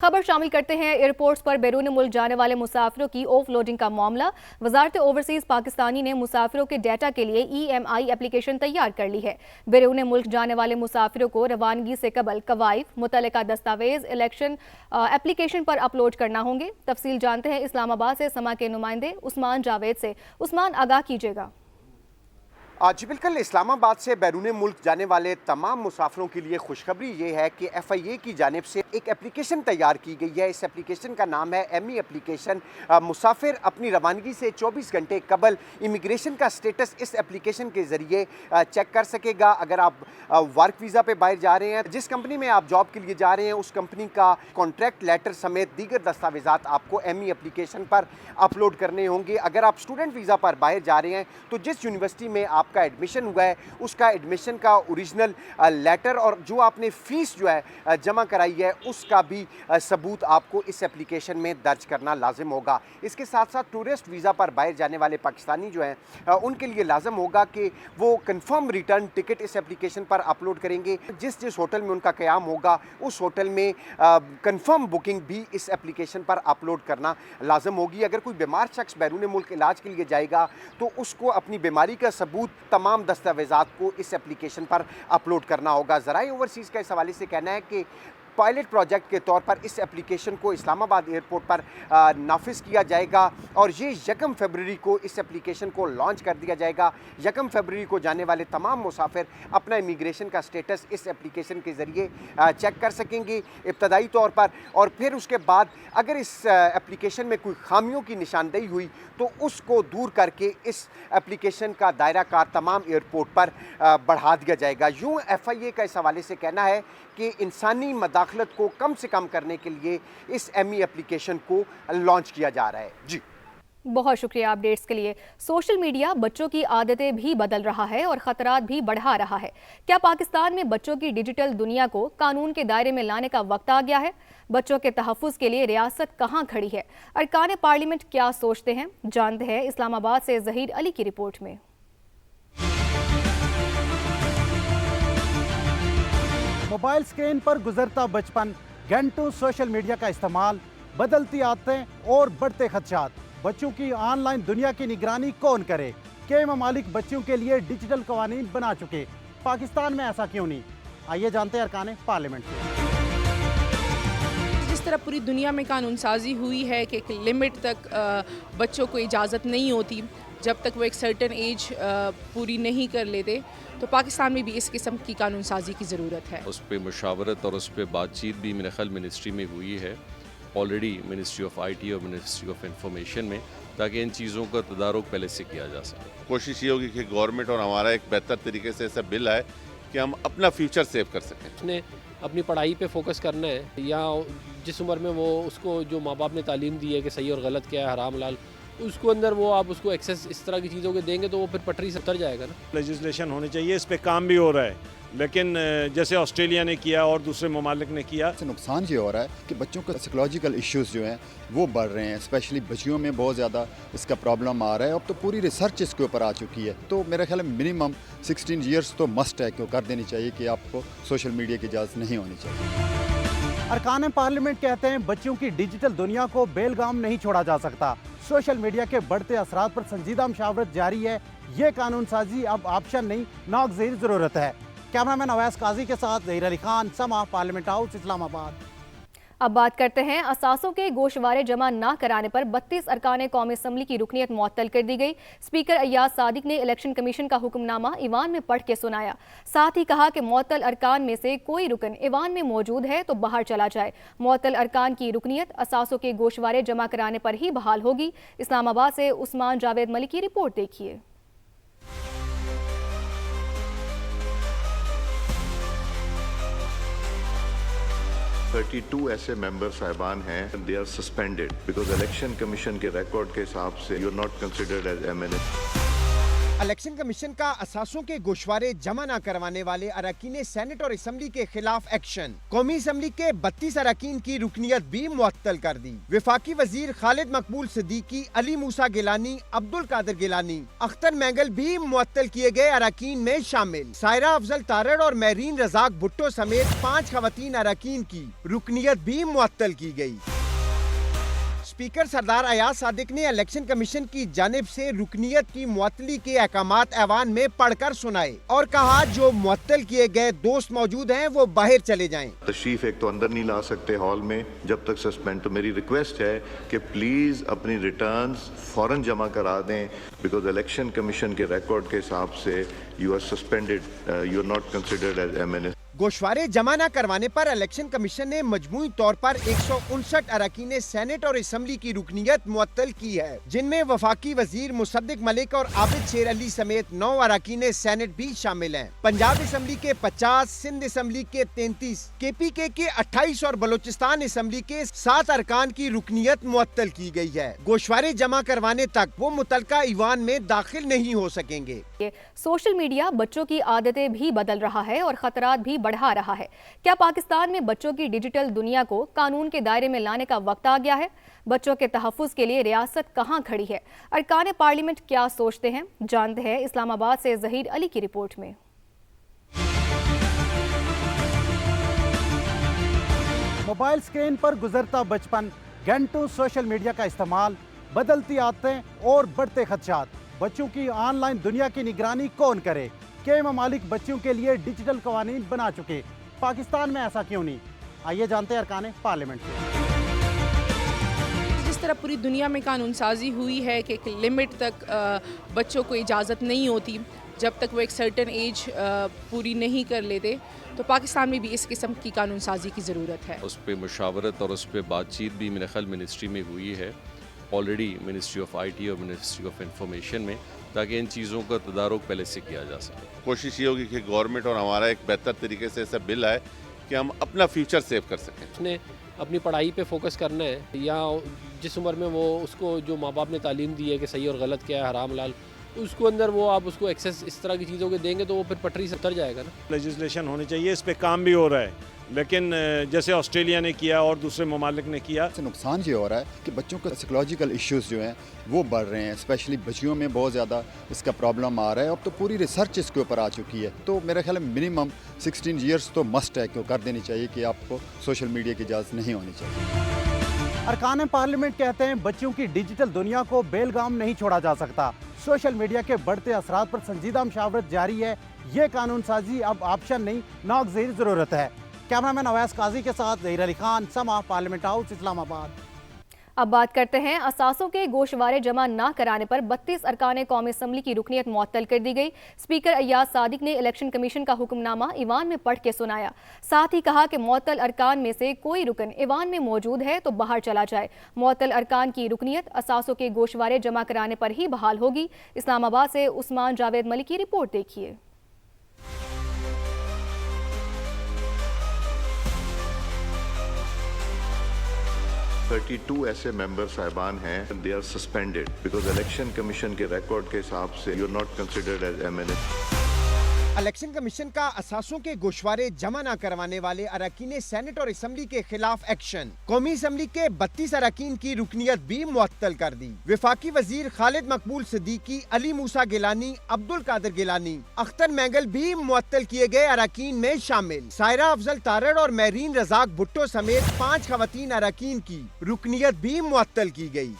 खबर शामिल करते हैं एयरपोर्ट्स पर बैरून मुल्क जाने वाले मुसाफिरों की ऑफ लोडिंग का मामला। वजारत ओवरसीज पाकिस्तानी ने मुसाफिरों के डाटा के लिए EMI एप्लीकेशन तैयार कर ली है। बैरून मुल्क जाने वाले मुसाफिरों को रवानगी से कबल कवाइफ मुतल्लिका दस्तावेज इलेक्शन एप्लीकेशन पर अपलोड करना होंगे। तफसील जानते हैं इस्लामाबाद से समा के नुमाइंदे उस्मान जावेद से। उस्मान, आगाह कीजिएगा। जी बिल्कुल, इस्लामाबाद से बैरून मुल्क जाने वाले तमाम मुसाफिरों के लिए खुशखबरी ये है कि FIA की जानिब से एक एप्लीकेशन तैयार की गई है। इस एप्लीकेशन का नाम है ME एप्लीकेशन। मुसाफिर अपनी रवानगी से 24 घंटे कबल इमिग्रेशन का स्टेटस इस एप्लीकेशन के ज़रिए चेक कर सकेगा। अगर आप वर्क वीज़ा पे बाहर जा रहे हैं, जिस कंपनी में आप जॉब के लिए जा रहे हैं, उस कंपनी का कॉन्ट्रैक्ट लेटर समेत दीगर दस्तावेज़ात आपको ME एप्लीकेशन पर अपलोड करने होंगे। अगर आप स्टूडेंट वीज़ा पर बाहर जा रहे हैं तो जिस यूनिवर्सिटी में आपका एडमिशन हुआ है उसका एडमिशन का ओरिजिनल लेटर और जो आपने फ़ीस जो है जमा कराई है उसका भी सबूत आपको इस एप्लीकेशन में दर्ज करना लाजिम होगा। इसके साथ साथ टूरिस्ट वीज़ा पर बाहर जाने वाले पाकिस्तानी जो हैं उनके लिए लाजिम होगा कि वो कंफर्म रिटर्न टिकट इस एप्लीकेशन पर अपलोड करेंगे। जिस जिस होटल में उनका क़याम होगा उस होटल में कंफर्म बुकिंग भी इस एप्लीकेशन पर अपलोड करना लाजिम होगी। अगर कोई बीमार शख्स बैरून मुल्क इलाज के लिए जाएगा तो उसको अपनी बीमारी का सबूत तमाम दस्तावेज़ात को इस एप्लीकेशन पर अपलोड करना होगा। ज़राए ओवरसीज़ का इस हवाले से कहना है कि पायलट प्रोजेक्ट के तौर पर इस एप्लीकेशन को इस्लामाबाद एयरपोर्ट पर नाफिज किया जाएगा और ये 1 फरवरी को इस एप्लीकेशन को लॉन्च कर दिया जाएगा। 1 फरवरी को जाने वाले तमाम मुसाफिर अपना इमिग्रेशन का स्टेटस इस एप्लीकेशन के ज़रिए चेक कर सकेंगे इब्तदाई तौर पर, और फिर उसके बाद अगर इस एप्लीकेशन में कोई खामियों की निशानदेही हुई तो उसको दूर करके इस एप्लीकेशन का दायरा कार तमाम एयरपोर्ट पर बढ़ा दिया जाएगा। यूँ FIA का इस हवाले से कहना है कि इंसानी मदाखलत को कम से कम करने के लिए इस ME एप्लीकेशन को लॉन्च किया जा रहा है। जी बहुत शुक्रिया अपडेट्स के लिए। सोशल मीडिया बच्चों की आदतें भी बदल रहा है और खतरात भी बढ़ा रहा है। क्या पाकिस्तान में बच्चों की डिजिटल दुनिया को कानून के दायरे में लाने का वक्त आ गया है? बच्चों के तहफ़्फ़ुज़ के लिए रियासत कहां खड़ी है? अरकान पार्लियामेंट क्या सोचते हैं? जानते हैं इस्लामाबाद से ज़हीर अली की रिपोर्ट में। मोबाइल स्क्रीन पर गुजरता बचपन, घंटों सोशल मीडिया का इस्तेमाल, बदलती आदतें और बढ़ते खदशात। बच्चों की ऑनलाइन दुनिया की निगरानी कौन करे? कई ममालिक बच्चों के लिए डिजिटल कवानीन बना चुके, पाकिस्तान में ऐसा क्यों नहीं? आइए जानते हैं अरकान पार्लियामेंट से। जिस तरह पूरी दुनिया में कानून साजी हुई है कि एक लिमिट तक बच्चों को इजाज़त नहीं होती जब तक वो एक सर्टन एज पूरी नहीं कर लेते, तो पाकिस्तान में भी इस किस्म की कानून साजी की ज़रूरत है। उस पर मुशावरत और उस पर बातचीत भी मेरे ख्याल मिनिस्ट्री में हुई है ऑलरेडी, मिनिस्ट्री ऑफ IT और मिनिस्ट्री ऑफ इंफॉर्मेशन में, ताकि इन चीज़ों का तदारुक पहले से किया जा सके। कोशिश ये होगी कि गवर्नमेंट और हमारा एक बेहतर तरीके से ऐसा बिल आए कि हम अपना फ्यूचर सेव कर सकें। उसने अपनी पढ़ाई पे फोकस करना है, या जिस उम्र में वो उसको जो माँ बाप ने तालीम दी है कि सही और गलत क्या है, हराम हलाल, उसको अंदर वो आप उसको एक्सेस इस तरह की चीज़ों के देंगे तो वो फिर पटरी से उतर जाएगा ना। लेजिस्लेशन होनी चाहिए, इस पे काम भी हो रहा है, लेकिन जैसे ऑस्ट्रेलिया ने किया और दूसरे ममालिक ने किया। नुकसान ये हो रहा है कि बच्चों को साइकोलॉजिकल इश्यूज जो हैं वो बढ़ रहे हैं, स्पेशली बच्चियों में बहुत ज़्यादा इसका प्रॉब्लम आ रहा है। अब तो पूरी रिसर्च इसके ऊपर आ चुकी है, तो मेरा ख्याल है मिनिमम 16 ईयर्स तो मस्ट है कि कर देनी चाहिए कि आपको सोशल मीडिया की इजाज़त नहीं होनी चाहिए। अरकान पार्लियामेंट कहते हैं बच्चों की डिजिटल दुनिया को बेलगाम नहीं छोड़ा जा सकता। सोशल मीडिया के बढ़ते असरात पर संजीदा मुशावरत जारी है। ये कानून साजी अब ऑप्शन नहीं, नागज़ीर ज़रूरत है। कैमरामैन अवैस काजी के साथ ज़हीर अली खान, समा, पार्लियामेंट हाउस, इस्लामाबाद। अब बात करते हैं असासों के गोशवारे जमा ना कराने पर 32 अरकान कौमी असम्बली की रुकनियत मुअत्तल कर दी गई। स्पीकर अय्याज सादिक ने इलेक्शन कमीशन का हुक्मनामा ईवान में पढ़ के सुनाया। साथ ही कहा कि मुअत्तल अरकान में से कोई रुकन ईवान में मौजूद है तो बाहर चला जाए। मुअत्तल अरकान की रुकनियत असासों के गोशवारे जमा कराने पर ही बहाल होगी। इस्लामाबाद से उस्मान जावेद मलिक की रिपोर्ट देखिए। 32 ऐसे मेंबर साहिबान हैं, they are suspended because election commission के रिकॉर्ड के हिसाब से you are not considered as MNA। Election commission का असासों के गोशवारे जमा न करवाने वाले अरकान सेनेट और असम्बली के खिलाफ एक्शन। कौमी असम्बली के 32 अरकान की रुकनियत भी मुअत्तल कर दी। वफाकी वजीर खालिद मकबूल सिद्दीकी, अली मूसा गिलानी, अब्दुल कादिर गिलानी, अख्तर मैंगल भी मुअत्तल किए गए अरकान में शामिल। सायरा अफजल तारड़ और महरीन रजाक भुट्टो समेत 5 खवातीन अरकान की रुकनियत भी मुअत्तल की गई। स्पीकर सरदार अयाज सादिक ने इलेक्शन कमीशन की जानिब से रुकनियत की मुअत्तली के अहकामात ऐवान में पढ़कर सुनाए और कहा जो मुअत्तल किए गए दोस्त मौजूद हैं वो बाहर चले जाएं। तशरीफ एक तो अंदर नहीं ला सकते हॉल में जब तक सस्पेंड। तो मेरी रिक्वेस्ट है कि प्लीज़ अपनी रिटर्न्स फौरन जमा करा दें, बिकॉज इलेक्शन कमीशन के रिकॉर्ड के हिसाब से you are suspended, you are not considered as MNA। गोशवारे जमा न करवाने पर इलेक्शन कमीशन ने मजमूई तौर पर 159 अरकान सेनेट और असम्बली की रुकनियत मुअत्तल की है, जिनमें वफाकी वजीर मुसद्दिक मलिक और आबिद शेर अली समेत 9 अरकान सेनेट भी शामिल हैं। पंजाब असम्बली के 50, सिंध असम्बली के 33, KPK के 28 और बलोचिस्तान असम्बली के 7 अरकान की रुकनियत मुअत्तल की गई है। गोशवारे जमा करवाने तक वो मुतलका ईवान में दाखिल नहीं हो सकेंगे। सोशल मीडिया बच्चों की आदतें भी बदल रहा है और खतरात भी बढ़ा रहा है। क्या पाकिस्तान में बच्चों की डिजिटल दुनिया को कानून के दायरे में लाने का वक्त आ गया है? बच्चों के तहफ़्फ़ुज़ के लिए रियासत कहां खड़ी है? अरकान पार्लियामेंट क्या सोचते हैं? जानते हैं इस्लामाबाद से ज़हीर अली की रिपोर्ट में। मोबाइल स्क्रीन पर गुजरता बचपन, घंटों सोशल मीडिया का इस्तेमाल, बदलती आदतें और बढ़ते खदशात। बच्चों की ऑनलाइन दुनिया की निगरानी कौन करे? कई ममालिक बच्चों के लिए डिजिटल कवानीन बना चुके, पाकिस्तान में ऐसा क्यों नहीं? आइए जानते हैं अरकान पार्लियामेंट से। जिस तरह पूरी दुनिया में कानून साजी हुई है कि एक लिमिट तक बच्चों को इजाज़त नहीं होती जब तक वो एक सर्टन एज पूरी नहीं कर लेते, तो पाकिस्तान में भी इस किस्म की कानून साजी की ज़रूरत है। उस पर मुशावरत और उस पर बातचीत भी मेरे ख्याल मिनिस्ट्री में हुई है ऑलरेडी, मिनिस्ट्री ऑफ IT और मिनिस्ट्री ऑफ इंफॉर्मेशन में, ताकि इन चीज़ों का तदारुक पहले से किया जा सके। कोशिश ये होगी कि गवर्नमेंट और हमारा एक बेहतर तरीके से ऐसा बिल आए कि हम अपना फ्यूचर सेव कर सकें। उसने अपनी पढ़ाई पे फोकस करना है, या जिस उम्र में वो उसको जो माँ बाप ने तालीम दी है कि सही और गलत क्या है, हराम हलाल, उसको अंदर वो आप उसको एक्सेस इस तरह की चीज़ों के देंगे तो वो फिर पटरी से उतर जाएगा ना। लेजिस्लेशन होनी चाहिए, इस पे काम भी हो रहा है, लेकिन जैसे ऑस्ट्रेलिया ने किया और दूसरे ममालिक ने किया। इससे नुकसान ये हो रहा है कि बच्चों के साइकोलॉजिकल इश्यूज जो हैं वो बढ़ रहे हैं, स्पेशली बच्चियों में बहुत ज़्यादा इसका प्रॉब्लम आ रहा है। अब तो पूरी रिसर्च इसके ऊपर आ चुकी है, तो मेरा ख्याल है मिनिमम 16 ईयर्स तो मस्ट है, क्यों कर देनी चाहिए कि आपको सोशल मीडिया की इजाज़त नहीं होनी चाहिए। अरकान पार्लियामेंट कहते हैं बच्चों की डिजिटल दुनिया को बेलगाम नहीं छोड़ा जा सकता। सोशल मीडिया के बढ़ते असरात पर संजीदा मुशावरत जारी है। ये कानून साजी अब ऑप्शन नहीं, नागज़ीर ज़रूरत है। कैमरामैन अवैस काजी के साथ ज़हीर अली खान, समा, पार्लियामेंट हाउस, इस्लामाबाद। अब बात करते हैं असासों के गोशवारे जमा न कराने पर 32 अरकान कौमी असम्बली की रुकनियत मुअत्तल कर दी गई। स्पीकर अयाज सादिक ने इलेक्शन कमीशन का हुक्मनामा ईवान में पढ़ के सुनाया। साथ ही कहा कि मुअत्तल अरकान में से कोई रुकन ईवान में मौजूद है तो बाहर चला जाए। मुअत्तल अरकान की रुकनियत असासों के गोशवारे जमा कराने पर ही बहाल होगी। इस्लामाबाद से उस्मान जावेद मलिक की रिपोर्ट देखिए। 32 ऐसे मेंबर साहिबान हैं, they are suspended because election commission के रिकॉर्ड के हिसाब से you are not considered as MNA। Election commission का असासों के गोशवारे जमा न करवाने वाले अरकान सेनेट और असम्बली के खिलाफ एक्शन। कौमी असम्बली के 32 अरकान की रुकनियत भी मुअत्तल कर दी। वफाकी वजीर खालिद मकबूल सिद्दीकी, अली मूसा गिलानी, अब्दुल कादिर गिलानी, अख्तर मैंगल भी मुअत्तल किए गए अरकान में शामिल। सायरा अफजल तारड़ और महरीन रजाक भुट्टो समेत 5 खवातीन अरकान की रुकनियत भी मुअत्तल की गई।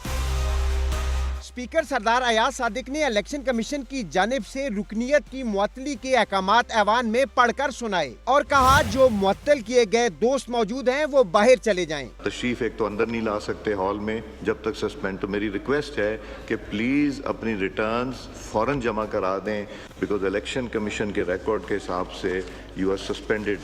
स्पीकर सरदार अयाज सादिक ने इलेक्शन कमीशन की जानिब से रुकनियत की मुअत्तली के अहकामात ऐवान में पढ़कर सुनाए और कहा जो मुअत्तल किए गए दोस्त मौजूद हैं वो बाहर चले जाएं। तशरीफ एक तो अंदर नहीं ला सकते हॉल में जब तक सस्पेंड। तो मेरी रिक्वेस्ट है कि प्लीज़ अपनी रिटर्न्स फौरन जमा करा दें, बिकॉज इलेक्शन कमीशन के रिकॉर्ड के हिसाब से you are suspended,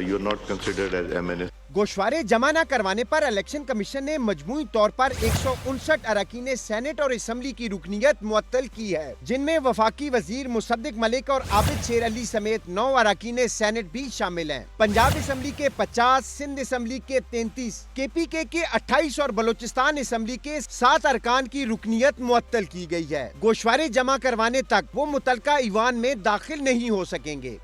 you are not considered as MNA। गोशवारे जमा न करवाने पर इलेक्शन कमीशन ने मजमूई तौर पर 159 अरकान सेनेट और असम्बली की रुकनीत मुअत्तल की है, जिनमें वफाकी वजीर मुसद्दिक मलिक और आबिद शेर अली समेत 9 अरकान सेनेट भी शामिल हैं। पंजाब असम्बली के 50, सिंध असम्बली के 33, KPK के 28 और बलोचिस्तान असम्बली के 7 अरकान की रुकनीत मुअत्तल की गई है। गोशवारे जमा करवाने तक वो मुतलका ईवान में दाखिल नहीं हो सकेंगे।